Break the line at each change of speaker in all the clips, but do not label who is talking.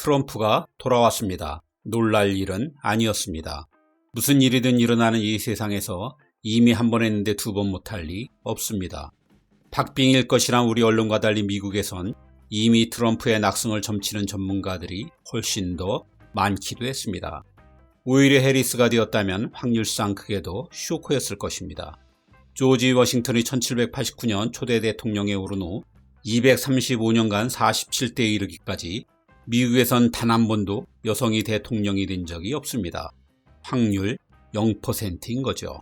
트럼프가 돌아왔습니다. 놀랄 일은 아니었습니다. 무슨 일이든 일어나는 이 세상에서 이미 한 번 했는데 두 번 못할 리 없습니다. 박빙일 것이란 우리 언론과 달리 미국에선 이미 트럼프의 낙승을 점치는 전문가들이 훨씬 더 많기도 했습니다. 오히려 해리스가 되었다면 확률상 크게도 쇼크였을 것입니다. 조지 워싱턴이 1789년 초대 대통령에 오른 후 235년간 47대에 이르기까지 미국에선 단 한 번도 여성이 대통령이 된 적이 없습니다. 확률 0%인 거죠.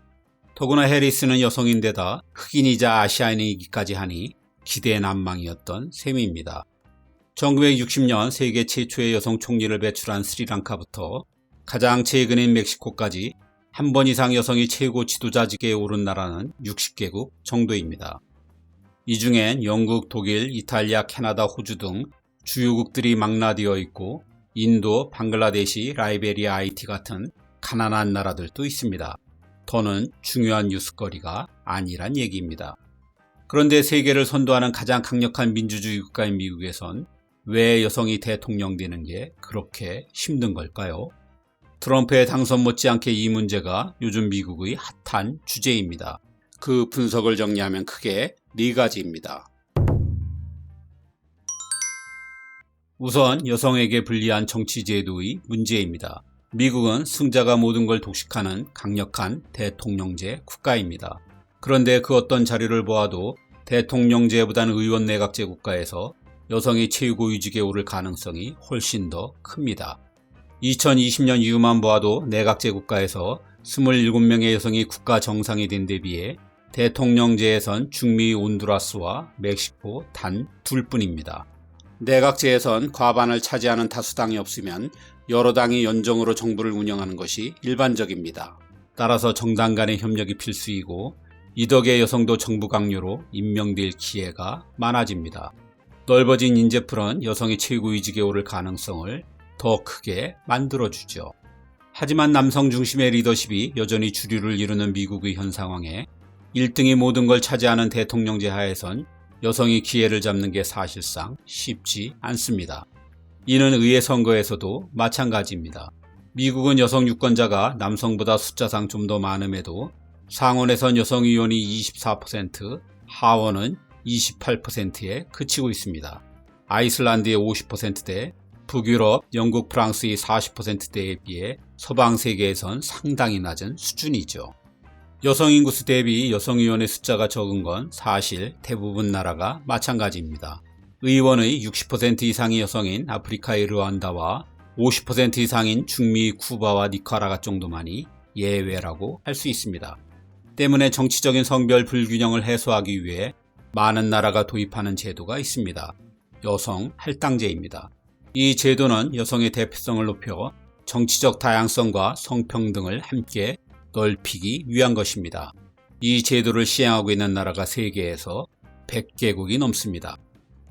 더구나 해리스는 여성인데다 흑인이자 아시아인이기까지 하니 기대난망이었던 셈입니다. 1960년 세계 최초의 여성 총리를 배출한 스리랑카부터 가장 최근인 멕시코까지 한 번 이상 여성이 최고 지도자직에 오른 나라는 60개국 정도입니다. 이 중엔 영국, 독일, 이탈리아, 캐나다, 호주 등 주요국들이 망라되어 있고 인도, 방글라데시, 라이베리아, 하이티 같은 가난한 나라들도 있습니다. 더는 중요한 뉴스거리가 아니란 얘기입니다. 그런데 세계를 선도하는 가장 강력한 민주주의 국가인 미국에선 왜 여성이 대통령 되는 게 그렇게 힘든 걸까요? 트럼프의 당선 못지않게 이 문제가 요즘 미국의 핫한 주제입니다. 그 분석을 정리하면 크게 4가지입니다. 우선 여성에게 불리한 정치제도의 문제입니다. 미국은 승자가 모든 걸 독식하는 강력한 대통령제 국가입니다. 그런데 그 어떤 자료를 보아도 대통령제보다는 의원 내각제 국가에서 여성이 최고위직에 오를 가능성이 훨씬 더 큽니다. 2020년 이후만 보아도 내각제 국가에서 27명의 여성이 국가 정상이 된 데 비해 대통령제에선 중미 온두라스와 멕시코 단 2뿐입니다. 내각제에선 과반을 차지하는 다수당이 없으면 여러 당이 연정으로 정부를 운영하는 것이 일반적입니다. 따라서 정당 간의 협력이 필수이고 이 덕에 여성도 정부 강요로 임명될 기회가 많아집니다. 넓어진 인재풀은 여성이 최고위직에 오를 가능성을 더 크게 만들어주죠. 하지만 남성 중심의 리더십이 여전히 주류를 이루는 미국의 현 상황에 1등이 모든 걸 차지하는 대통령제 하에선 여성이 기회를 잡는 게 사실상 쉽지 않습니다. 이는 의회 선거에서도 마찬가지입니다. 미국은 여성 유권자가 남성보다 숫자상 좀 더 많음에도 상원에선 여성 의원이 24%, 하원은 28%에 그치고 있습니다. 아이슬란드의 50%대, 북유럽, 영국, 프랑스의 40%대에 비해 서방 세계에선 상당히 낮은 수준이죠. 여성 인구수 대비 여성 의원의 숫자가 적은 건 사실 대부분 나라가 마찬가지입니다. 의원의 60% 이상이 여성인 아프리카의 르완다와 50% 이상인 중미 쿠바와 니카라과 정도만이 예외라고 할 수 있습니다. 때문에 정치적인 성별 불균형을 해소하기 위해 많은 나라가 도입하는 제도가 있습니다. 여성 할당제입니다. 이 제도는 여성의 대표성을 높여 정치적 다양성과 성평등을 함께 넓히기 위한 것입니다. 이 제도를 시행하고 있는 나라가 세계에서 100개국이 넘습니다.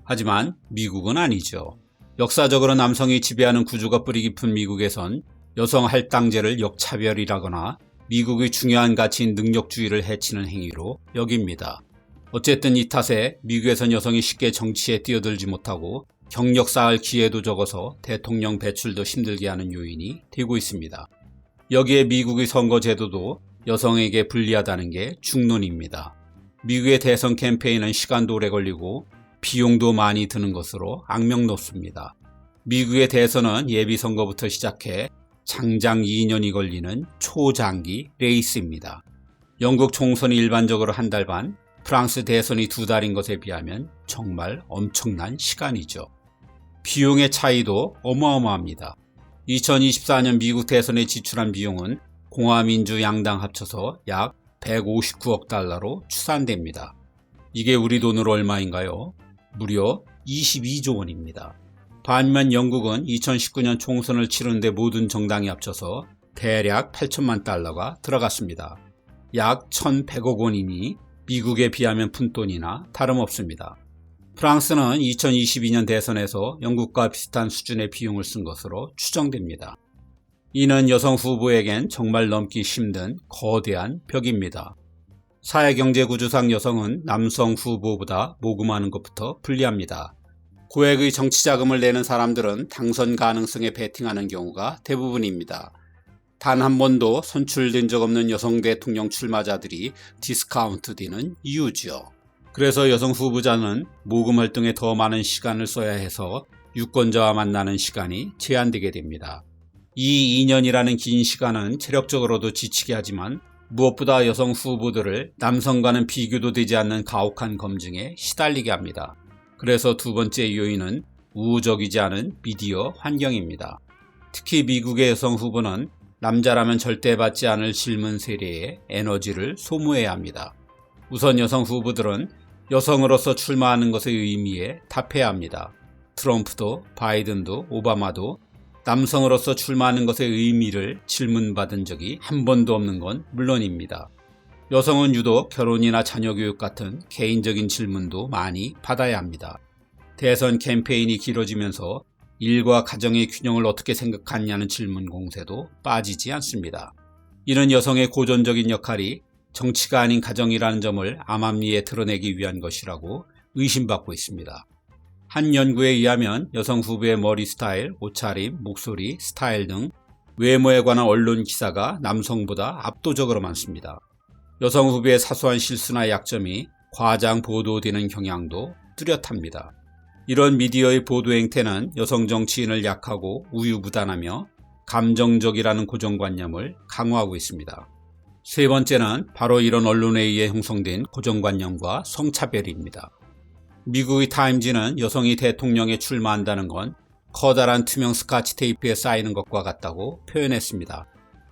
하지만 미국은 아니죠. 역사적으로 남성이 지배하는 구조가 뿌리 깊은 미국에선 여성 할당제를 역차별이라거나 미국의 중요한 가치인 능력주의를 해치는 행위로 여깁니다. 어쨌든 이 탓에 미국에선 여성이 쉽게 정치에 뛰어들지 못하고 경력 쌓을 기회도 적어서 대통령 배출도 힘들게 하는 요인이 되고 있습니다. 여기에 미국의 선거제도도 여성에게 불리하다는 게 중론입니다. 미국의 대선 캠페인은 시간도 오래 걸리고 비용도 많이 드는 것으로 악명 높습니다. 미국의 대선은 예비선거부터 시작해 장장 2년이 걸리는 초장기 레이스입니다. 영국 총선이 일반적으로 한 달 반, 프랑스 대선이 2달인 것에 비하면 정말 엄청난 시간이죠. 비용의 차이도 어마어마합니다. 2024년 미국 대선에 지출한 비용은 공화민주 양당 합쳐서 약 159억 달러로 추산됩니다. 이게 우리 돈으로 얼마인가요? 무려 22조 원입니다. 반면 영국은 2019년 총선을 치르는데 모든 정당이 합쳐서 대략 8천만 달러가 들어갔습니다. 약 1,100억 원이니 미국에 비하면 푼돈이나 다름없습니다. 프랑스는 2022년 대선에서 영국과 비슷한 수준의 비용을 쓴 것으로 추정됩니다. 이는 여성 후보에겐 정말 넘기 힘든 거대한 벽입니다. 사회경제구조상 여성은 남성 후보보다 모금하는 것부터 불리합니다. 고액의 정치 자금을 내는 사람들은 당선 가능성에 베팅하는 경우가 대부분입니다. 단 한 번도 선출된 적 없는 여성 대통령 출마자들이 디스카운트되는 이유죠. 그래서 여성 후보자는 모금 활동에 더 많은 시간을 써야 해서 유권자와 만나는 시간이 제한되게 됩니다. 이 2년이라는 긴 시간은 체력적으로도 지치게 하지만 무엇보다 여성 후보들을 남성과는 비교도 되지 않는 가혹한 검증에 시달리게 합니다. 그래서 두 번째 요인은 우호적이지 않은 미디어 환경입니다. 특히 미국의 여성 후보는 남자라면 절대 받지 않을 질문 세례에 에너지를 소모해야 합니다. 우선 여성 후보들은 여성으로서 출마하는 것의 의미에 답해야 합니다. 트럼프도 바이든도 오바마도 남성으로서 출마하는 것의 의미를 질문받은 적이 한 번도 없는 건 물론입니다. 여성은 유독 결혼이나 자녀 교육 같은 개인적인 질문도 많이 받아야 합니다. 대선 캠페인이 길어지면서 일과 가정의 균형을 어떻게 생각하냐는 질문 공세도 빠지지 않습니다. 이는 여성의 고전적인 역할이 정치가 아닌 가정이라는 점을 암암리에 드러내기 위한 것이라고 의심받고 있습니다. 한 연구에 의하면 여성 후보의 머리 스타일, 옷차림, 목소리, 스타일 등 외모에 관한 언론 기사가 남성보다 압도적으로 많습니다. 여성 후보의 사소한 실수나 약점이 과장 보도되는 경향도 뚜렷합니다. 이런 미디어의 보도 행태는 여성 정치인을 약하고 우유부단하며 감정적이라는 고정관념을 강화하고 있습니다. 세 번째는 바로 이런 언론에 의해 형성된 고정관념과 성차별입니다. 미국의 타임지는 여성이 대통령에 출마한다는 건 커다란 투명 스카치 테이프에 쌓이는 것과 같다고 표현했습니다.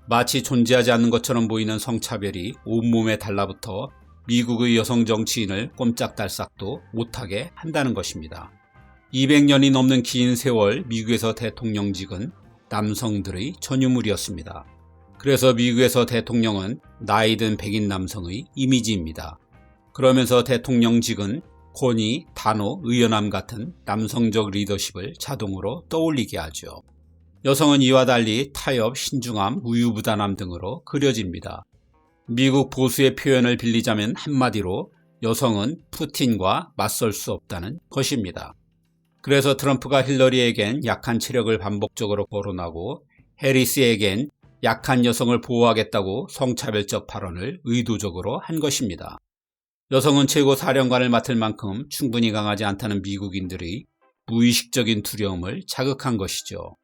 마치 존재하지 않는 것처럼 보이는 성차별이 온몸에 달라붙어 미국의 여성 정치인을 꼼짝달싹도 못하게 한다는 것입니다. 200년이 넘는 긴 세월 미국에서 대통령직은 남성들의 전유물이었습니다. 그래서 미국에서 대통령은 나이든 백인 남성의 이미지입니다. 그러면서 대통령직은 권위, 단호, 의연함 같은 남성적 리더십을 자동으로 떠올리게 하죠. 여성은 이와 달리 타협, 신중함, 우유부단함 등으로 그려집니다. 미국 보수의 표현을 빌리자면 한마디로 여성은 푸틴과 맞설 수 없다는 것입니다. 그래서 트럼프가 힐러리에겐 약한 체력을 반복적으로 거론하고 해리스에겐 약한 여성을 보호하겠다고 성차별적 발언을 의도적으로 한 것입니다. 여성은 최고 사령관을 맡을 만큼 충분히 강하지 않다는 미국인들의 무의식적인 두려움을 자극한 것이죠.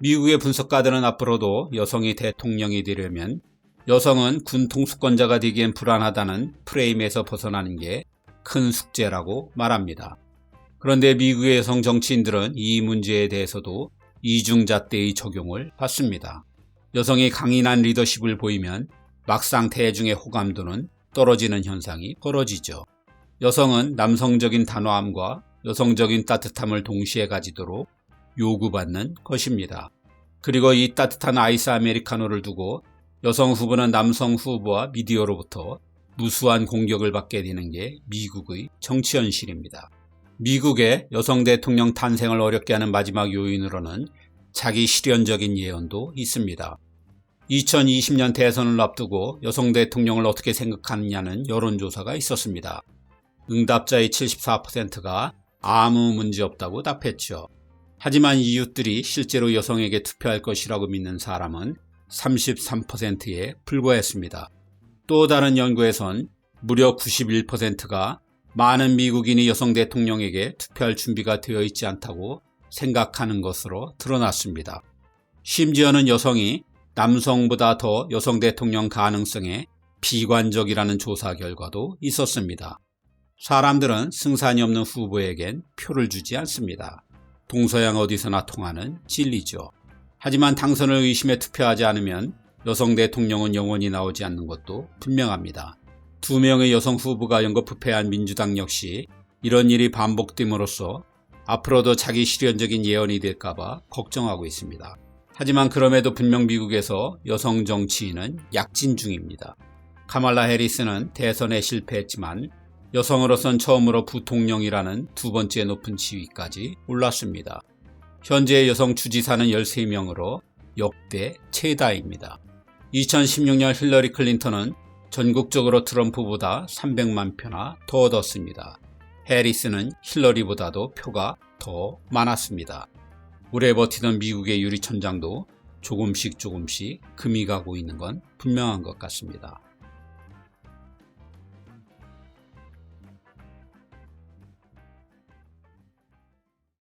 미국의 분석가들은 앞으로도 여성이 대통령이 되려면 여성은 군 통수권자가 되기엔 불안하다는 프레임에서 벗어나는 게 큰 숙제라고 말합니다. 그런데 미국의 여성 정치인들은 이 문제에 대해서도 이중잣대의 적용을 받습니다. 여성이 강인한 리더십을 보이면 막상 대중의 호감도는 떨어지는 현상이 벌어지죠. 여성은 남성적인 단호함과 여성적인 따뜻함을 동시에 가지도록 요구받는 것입니다. 그리고 이 따뜻한 아이스 아메리카노를 두고 여성 후보는 남성 후보와 미디어로부터 무수한 공격을 받게 되는 게 미국의 정치 현실입니다. 미국의 여성 대통령 탄생을 어렵게 하는 마지막 요인으로는 자기 실현적인 예언도 있습니다. 2020년 대선을 앞두고 여성 대통령을 어떻게 생각하느냐는 여론조사가 있었습니다. 응답자의 74%가 아무 문제 없다고 답했죠. 하지만 이웃들이 실제로 여성에게 투표할 것이라고 믿는 사람은 33%에 불과했습니다. 또 다른 연구에선 무려 91%가 많은 미국인이 여성 대통령에게 투표할 준비가 되어 있지 않다고 생각하는 것으로 드러났습니다. 심지어는 여성이 남성보다 더 여성 대통령 가능성에 비관적이라는 조사 결과도 있었습니다. 사람들은 승산이 없는 후보에겐 표를 주지 않습니다. 동서양 어디서나 통하는 진리죠. 하지만 당선을 의심해 투표하지 않으면 여성 대통령은 영원히 나오지 않는 것도 분명합니다. 2명의 여성 후보가 연거푸패한 민주당 역시 이런 일이 반복됨으로써 앞으로도 자기 실현적인 예언이 될까봐 걱정하고 있습니다. 하지만 그럼에도 분명 미국에서 여성 정치인은 약진 중입니다. 카말라 해리스는 대선에 실패했지만 여성으로선 처음으로 부통령이라는 두 번째 높은 지위까지 올랐습니다. 현재 여성 주지사는 13명으로 역대 최다입니다. 2016년 힐러리 클린턴은 전국적으로 트럼프보다 300만 표나 더 얻었습니다. 해리스는 힐러리보다도 표가 더 많았습니다. 오래 버티던 미국의 유리천장도 조금씩 금이 가고 있는 건 분명한 것 같습니다.